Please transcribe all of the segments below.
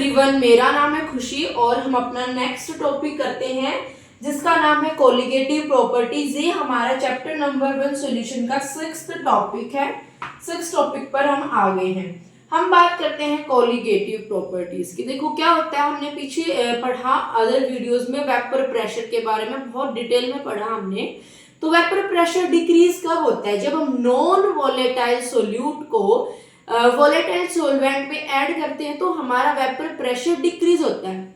Everyone, मेरा नाम है खुशी और हम अपना नेक्स्ट टॉपिक करते हैं जिसका नाम है कोलिगेटिव प्रॉपर्टीज। ये हमारा चैप्टर नंबर 1 सॉल्यूशन का 6th टॉपिक है। 6th टॉपिक पर हम आ गए हैं। हम बात करते हैं कोलिगेटिव प्रॉपर्टीज की। देखो क्या होता है, हमने पीछे पढ़ा अदर वीडियोस में वेपर प्रेशर के बारे में बहुत डिटेल में पढ़ा हमने। तो वेपर प्रेशर डिक्रीज कब होता है? जब हम नॉन वोलेटाइल सोल्यूट को वोलेटाइल सॉल्वेंट में ऐड करते हैं तो हमारा वेपर प्रेशर डिक्रीज होता है।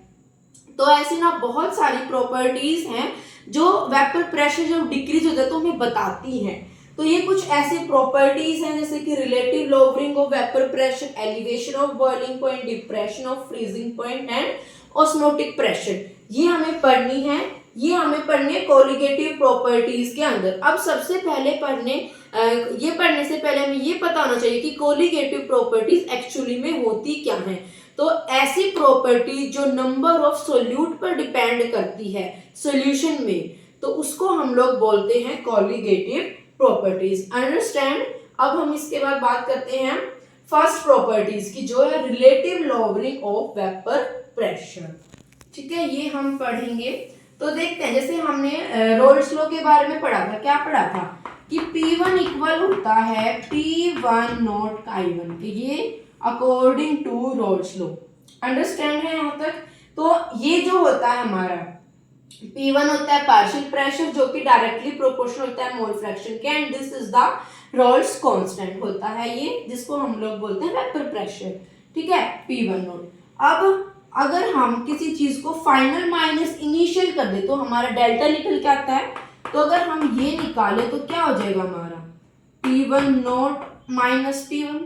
तो ऐसी ना बहुत सारी प्रॉपर्टीज हैं जो वेपर प्रेशर जब डिक्रीज होता है तो हमें बताती हैं। तो ये कुछ ऐसी प्रॉपर्टीज हैं जैसे कि relative lowering of vapour pressure, elevation of boiling point, depression of freezing point and osmotic pressure. ये हमें पढ़नी है, ये हमें पढ़नी है कोलिगेटिव प्रॉपर्टीज के अंदर। अब सबसे पहले पढ़ने से पहले हमें ये पता होना चाहिए कि कोलिगेटिव प्रॉपर्टीज एक्चुअली में होती क्या है। तो ऐसी प्रॉपर्टी जो नंबर ऑफ सोल्यूट पर डिपेंड करती है सॉल्यूशन में, तो उसको हम लोग बोलते हैं कोलिगेटिव प्रॉपर्टीज। अंडरस्टैंड? अब हम इसके बाद बात करते हैं फर्स्ट प्रॉपर्टीज की, जो है relative lowering of vapour pressure. ठीक है, ये हम पढ़ेंगे। तो देखते हैं, जैसे हमने रोल्स लॉ के बारे में पढ़ा था। क्या पढ़ा था कि P1 इक्वल होता है P1 नॉट Chi1 के, ये according to Raoult's law. Understand है यहाँ तक? तो ये जो होता है हमारा P1 होता है पार्शियल प्रेशर जो कि डायरेक्टली प्रोपोर्शनल होता है मोल फ्रैक्शन के, and this is the Raoult's constant होता है ये, जिसको हम लोग बोलते हैं वेपर प्रेशर। ठीक है, P1 नॉट। अब अगर हम किसी चीज को फाइनल माइनस इनिशियल कर दे तो हमारा डेल्टा निकल के आता है। तो अगर हम ये निकाले तो क्या हो जाएगा हमारा P1 नॉट माइनस P1,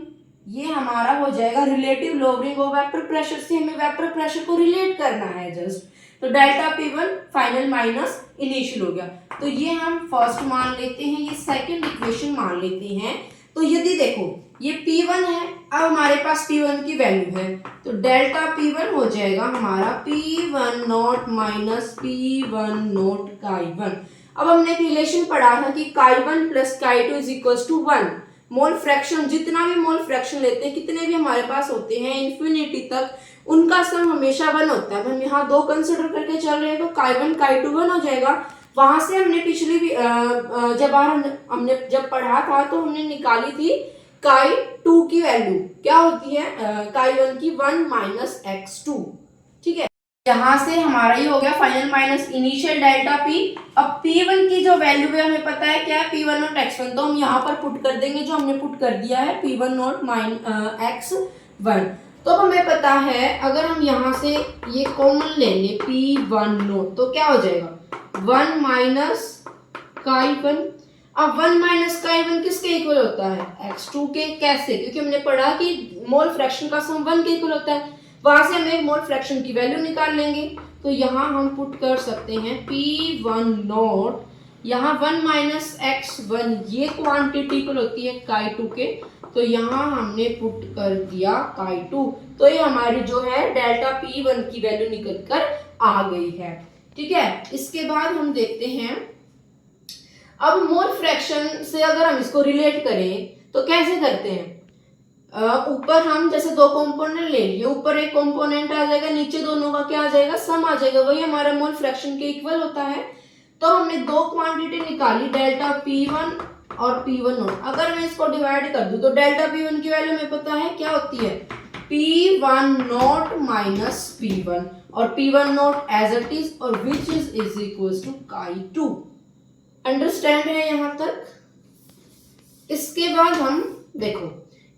ये हमारा हो जाएगा relative lowering of vapour pressure से हमें वेपर प्रेशर को रिलेट करना है जस्ट। तो delta P1 final minus initial हो गया। तो ये हम फर्स्ट मान लेते हैं, ये सेकंड इक्वेशन मान लेते हैं। तो यदि देखो ये P1 है, अब हमारे पास P1 की वैल्यू है, तो डेल्टा P1 हो जाएगा हमारा P1 not minus P1 not Chi1। अब हमने एक रिलेशन पढ़ा था कि Chi1 plus Chi2 is equal to 1। Mole fraction, जितना भी मोल फ्रैक्शन लेते हैं, कितने भी हमारे पास होते हैं इन्फिनिटी तक, उनका सम हमेशा 1 होता है। हम यहाँ 2 कंसिडर करके चल रहे हैं तो Chi1 Chi2 1 हो जाएगा। वहां से हमने पिछली भी हमने जब पढ़ा था तो हमने निकाली थी Chi2 की वैल्यू क्या होती है, Chi1 की 1 माइनस x2। ठीक है, यहाँ से हमारा ये हो गया final minus initial delta P। अब P1 की जो वैल्यू है हमें पता है क्या है, P1 नॉट x1, तो हम यहाँ पर पुट कर देंगे जो हमने पुट कर दिया है P1 नॉट x1। तो हमें पता है अगर हम यहाँ से ये कॉमन लेंगे P1 नॉट तो क्या हो जाएगा 1 माइनस Chi1। अब 1 माइनस Chi1 किसके इक्वल होता है, x2 के। कैसे? क्योंकि हमने पढ़ा कि मोल फ्रैक्शन का सम 1 के इक्वल होता है। वहां से हम एक मोल फ्रैक्शन की वैल्यू निकाल लेंगे। तो यहाँ हम पुट कर सकते हैं P1 नॉट, यहाँ 1 माइनस x1 ये क्वांटिटी इक्वल होती है Chi2 के, तो यहाँ हमने पुट कर दिया Chi2। तो ये हमारी जो है डेल्टा P1 की वैल्यू निकल कर आ गई है। ठीक है, इसके बाद हम देखते हैं अब मोल फ्रैक्शन से अगर हम इसको रिलेट करें तो कैसे करते हैं। ऊपर हम जैसे 2 कंपोनेंट ले लिए, ऊपर एक कंपोनेंट आ जाएगा, नीचे दोनों का क्या आ जाएगा, सम आ जाएगा, वही हमारा मोल फ्रैक्शन के इक्वल होता है। तो हमने 2 क्वांटिटी निकाली डेल्टा P1 और P1 नॉट। अगर मैं इसको डिवाइड कर दूं तो डेल्टा P1 की वैल्यू हमें पता है क्या होती है, P1 नॉट माइनस P1 और P1 not as it is और which is equal to Chi2। Understand है यहाँ तक? इसके बाद हम देखो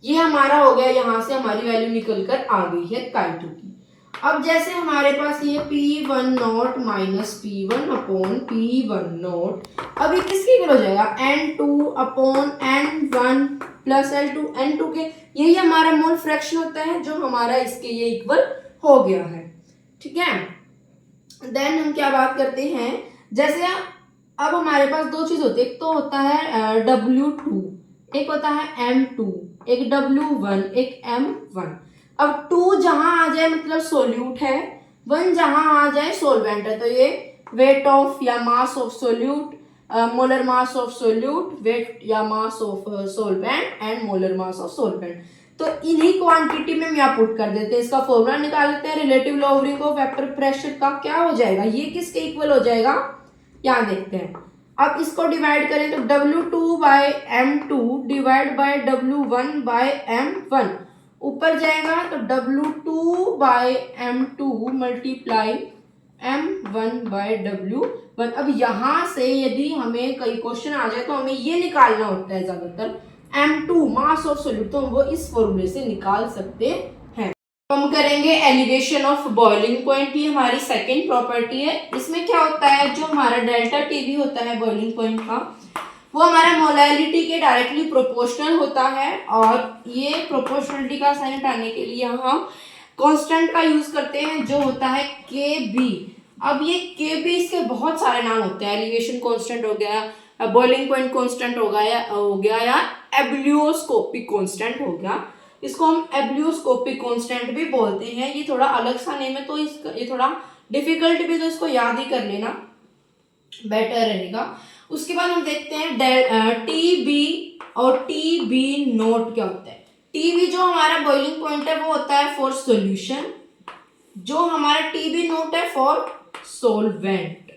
ये हमारा हो गया, यहाँ से हमारी वैल्यू निकल कर आ गई है Chi2 की। अब जैसे हमारे पास ये P1 not minus P1 upon P1 not, अब ये किसके इक्वल हो जाएगा, N2 upon N1 plus L2 N2 के। यही हमारा मोल फ्रैक्शन होता है जो हमारा इसके ये इक्वल हो गया है। ठीक है, देन हम क्या बात करते हैं, जैसे अब हमारे पास 2 चीज होती है, एक तो होता है W2, एक होता है M2, एक W1, एक M1। अब 2 जहां आ जाए मतलब सोल्यूट है, 1 जहां आ जाए सोलवेंट है। तो ये वेट ऑफ या mass of solute, molar mass of solute, weight या mass of solvent and molar mass of solvent. तो इन्हीं क्वांटिटी में हम यहाँ पुट कर देते हैं। इसका फॉर्मूला निकाल लेते हैं। Relative lowering of vapour pressure का क्या हो जाएगा, ये किसके इक्वल हो जाएगा, यहाँ देखते हैं। अब इसको डिवाइड करें तो W2 by M2 divide by W1 bye M1, ऊपर जाएगा तो W2 by M2 multiply M1 bye W1। अब यहाँ से यदि हमें कई क्वेश्चन आ जाए तो हमें ये निकालना होता है ज्यादातर M2 मास ऑफ सॉल्यूट, तो हम वो इस फॉर्मूले से निकाल सकते हैं। तो हम करेंगे एलिवेशन ऑफ बॉइलिंग पॉइंट, ये हमारी सेकेंड प्रॉपर्टी है। इसमें क्या होता है, जो हमारा डेल्टा टी भी होता है बॉइलिंग पॉइंट का, वो हमारा मोलैलिटी के डायरेक्टली प्रोपोर्शनल होता है। और ये प्रोपोर्शनलिटी का साइन हटाने के लिए हम कांस्टेंट का यूज करते हैं जो होता है के बी। अब ये के बी, इसके बहुत सारे नाम होते हैं, एलिवेशन कांस्टेंट हो गया, बॉइलिंग पॉइंट कांस्टेंट हो गया या एब्लियोस्कोपिक कांस्टेंट हो गया। इसको हम एब्लियोस्कोपिक कांस्टेंट भी बोलते हैं। ये थोड़ा अलग सा नेम है, तो ये थोड़ा डिफिकल्ट भी, तो इसको याद ही कर लेना बेटर रहेगा। उसके बाद हम देखते हैं टी बी और टी बी नोट क्या होता है। टी बी जो हमारा बॉइलिंग पॉइंट है वो होता है फॉर सॉल्यूशन, जो हमारा टी बी नोट है फॉर सॉल्वेंट।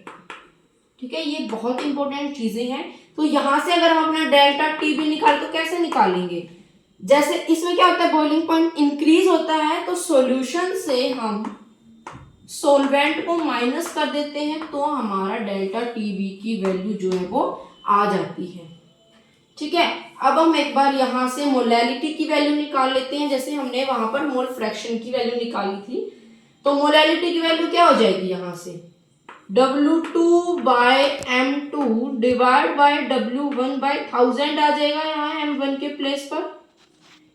ठीक है, ये बहुत इंपॉर्टेंट चीजें हैं। तो यहां से अगर हम अपना डेल्टा टी बी निकाल तो कैसे निकालेंगे, जैसे इसमें क्या होता है, बॉइलिंग पॉइंट इंक्रीज होता है तो सॉल्यूशन से हम सॉल्वेंट को माइनस कर देते हैं, तो हमारा डेल्टा टी बी की वैल्यू जो है वो आ जाती है। ठीक है, अब हम एक बार यहाँ से मोलैलिटी की वैल्यू निकाल लेते हैं, जैसे हमने वहां पर मोल फ्रैक्शन की वैल्यू निकाली थी। तो मोलैलिटी की वैल्यू क्या हो जाएगी, यहाँ से W2 by M2 divide by W1 by 1000 आ जाएगा यहाँ M1 के प्लेस पर।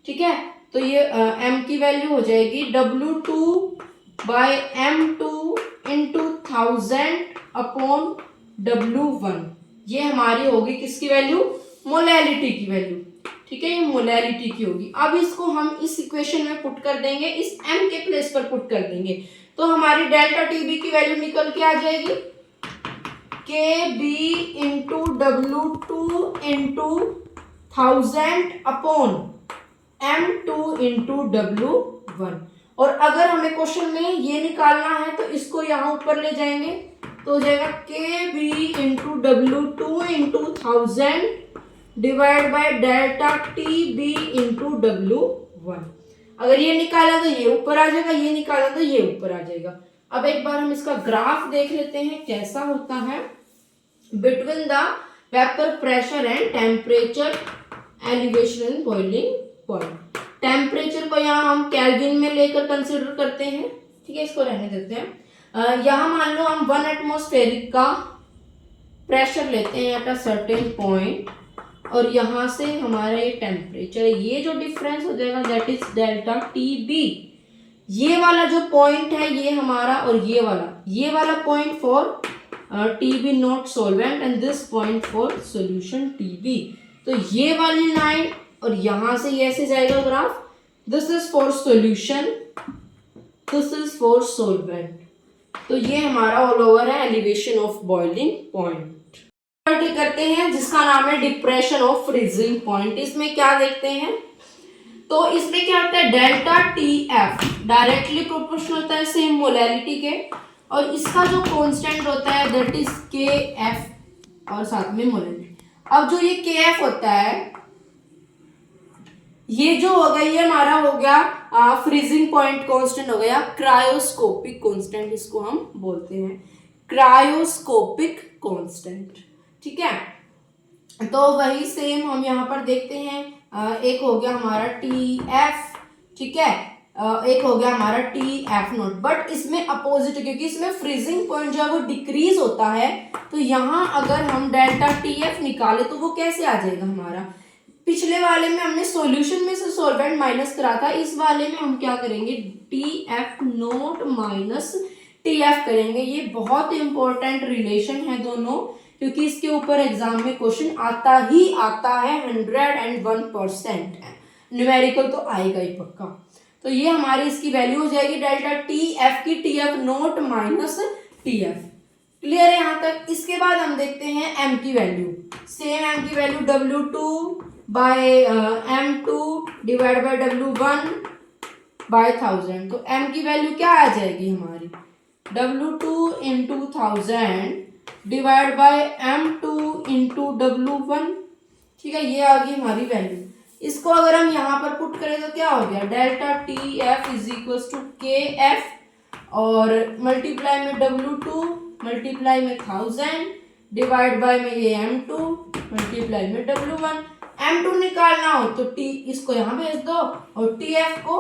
ठीक है, तो ये M की वैल्यू हो जाएगी W2 by M2 into 1000 upon W1। ये हमारी होगी किसकी वैल्यू, मोलैलिटी की वैल्यू। ठीक है, ये मोलैलिटी की होगी। अब इसको हम इस इक्वेशन में पुट कर देंगे, इस M के प्लेस पर पुट कर देंगे, तो हमारी डेल्टा टी बी की वैल्यू निकल के आ जाएगी K B into W2 into 1000 upon M2 into W1। और अगर हमें क्वेश्चन में ये निकालना है तो इसको यहाँ ऊपर ले जाएंगे, तो हो जाएगा K B into W2 into 1000 divide by delta T B into W1। अगर ये निकाला तो ये ऊपर आ जाएगा, ये निकाला तो ये ऊपर आ जाएगा। अब एक बार हम इसका ग्राफ देख लेते हैं कैसा होता है between the vapour pressure and temperature elevation and boiling point. Temperature को यहाँ हम केल्विन में लेकर कंसिडर करते हैं। ठीक है, इसको रहने देते हैं। यहाँ मान लो हम 1 एटमॉस्फेरिक का प्रेशर लेते हैं एट अ सर्टेन पॉइंट, और यहाँ से हमारा ये टेम्परेचर है, ये जो डिफरेंस हो जाएगा that is delta T B. ये वाला जो पॉइंट है ये हमारा, और ये वाला point for T B not solvent and this point for solution T B. तो ये वाली लाइन और यहाँ से ये ऐसे जाएगा graph, this is for solution, this is for solvent. तो ये हमारा ऑल ओवर है एलिवेशन ऑफ बॉइलिंग पॉइंट। करते हैं जिसका नाम है डिप्रेशन ऑफ फ्रीजिंग पॉइंट। इसमें क्या देखते हैं, तो इसमें क्या होता है, delta T F directly proportional होता है सेम मोलैलिटी के, और इसका जो कांस्टेंट होता है दैट इज के एफ और साथ में मोलैलिटी। अब जो ये के एफ होता है, ये जो हो गया ये हमारा हो गया फ्रीजिंग पॉइंट कांस्टेंट हो गया, क्रायोस्कोपिक कांस्टेंट इसको हम बोलते हैं, क्रायोस्कोपिक कांस्टेंट। ठीक है, तो वही सेम हम यहाँ पर देखते हैं, एक हो गया हमारा टी एफ, ठीक है, एक हो गया हमारा टी एफ नोट, बट इसमें अपोजिट, क्योंकि इसमें फ्रीजिंग पॉइंट जो है वो डिक्रीज होता है। तो यहाँ अगर हम डेल्टा टी एफ निकाले तो वो कैसे आ जाएगा हमारा, पिछले वाले में हमने सॉल्यूशन में से सॉल्वेंट माइनस करा था, इस वाले में हम क्या करेंगे, T F note minus T F करेंगे। ये बहुत इंपॉर्टेंट रिलेशन है दोनों, क्योंकि इसके ऊपर एग्जाम में क्वेश्चन आता है 101%। न्यूमेरिकल तो आएगा ही पक्का। तो ये हमारी इसकी वैल्यू हो जाएगी डेल्टा टी एफ की, T F note minus T F. Clear है यहाँ तक। इसके बाद हम देखते हैं एम की वैल्यू, सेम एम की value W2 by M2 divide by W1 by 1000। तो M की वैल्यू क्या आ जाएगी हमारी, W2 into 1000 divide bye M2 into W1। ठीक है, ये आ गई हमारी वैल्यू। इसको अगर हम यहाँ पर पुट करें तो क्या हो गया, delta T F is equal to K F और मल्टीप्लाई में W2 मल्टीप्लाई में 1000 डिवाइड बाय में ये M2 मल्टीप्लाई में W1। M2 निकालना हो तो T इसको यहाँ भेज दो और TF को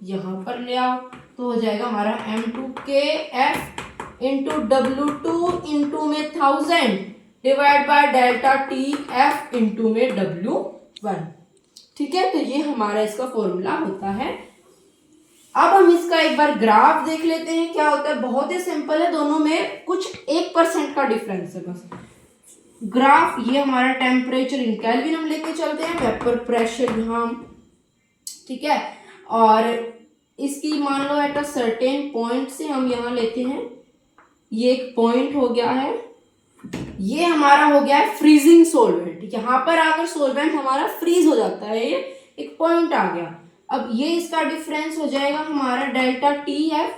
यहाँ पर ले आओ, तो हो जाएगा हमारा M2 के एफ इंटू W2 इंटू में 1000 divide by delta TF into में W1। ठीक है, तो ये हमारा इसका फॉर्मूला होता है। अब हम इसका एक बार ग्राफ देख लेते हैं क्या होता है। बहुत ही सिंपल है, दोनों में कुछ 1% का डिफरेंस है बस। ग्राफ ये हमारा टेम्परेचर इन केल्विन हम लेके चलते हैं, वेपर प्रेशर यहाँ, ठीक है, और इसकी मान लो एट अ सर्टेन पॉइंट से हम यहाँ लेते हैं, ये एक पॉइंट हो गया है, ये हमारा हो गया है फ्रीजिंग सोलवेंट। यहाँ पर आकर सोलवेंट हमारा फ्रीज हो जाता है, ये एक पॉइंट आ गया। अब ये इसका डिफरेंस हो जाएगा हमारा डेल्टा टी एफ,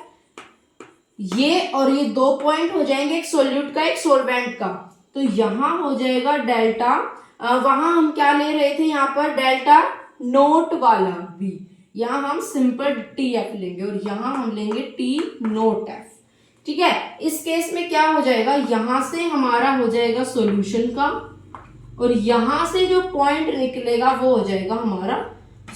ये और ये 2 पॉइंट हो जाएंगे, एक सोल्यूट का एक सोलवेंट का। तो यहाँ हो जाएगा डेल्टा, वहां हम क्या ले रहे थे, यहाँ पर डेल्टा नोट वाला भी, यहाँ हम सिंपल टी एफ लेंगे और यहाँ हम लेंगे टी नोट एफ। ठीक है, इस केस में क्या हो जाएगा, यहां से हमारा हो जाएगा सॉल्यूशन का और यहां से जो पॉइंट निकलेगा वो हो जाएगा हमारा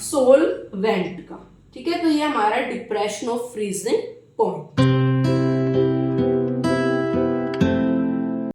सोलवेंट का। ठीक है, तो ये हमारा डिप्रेशन ऑफ फ्रीजिंग पॉइंट।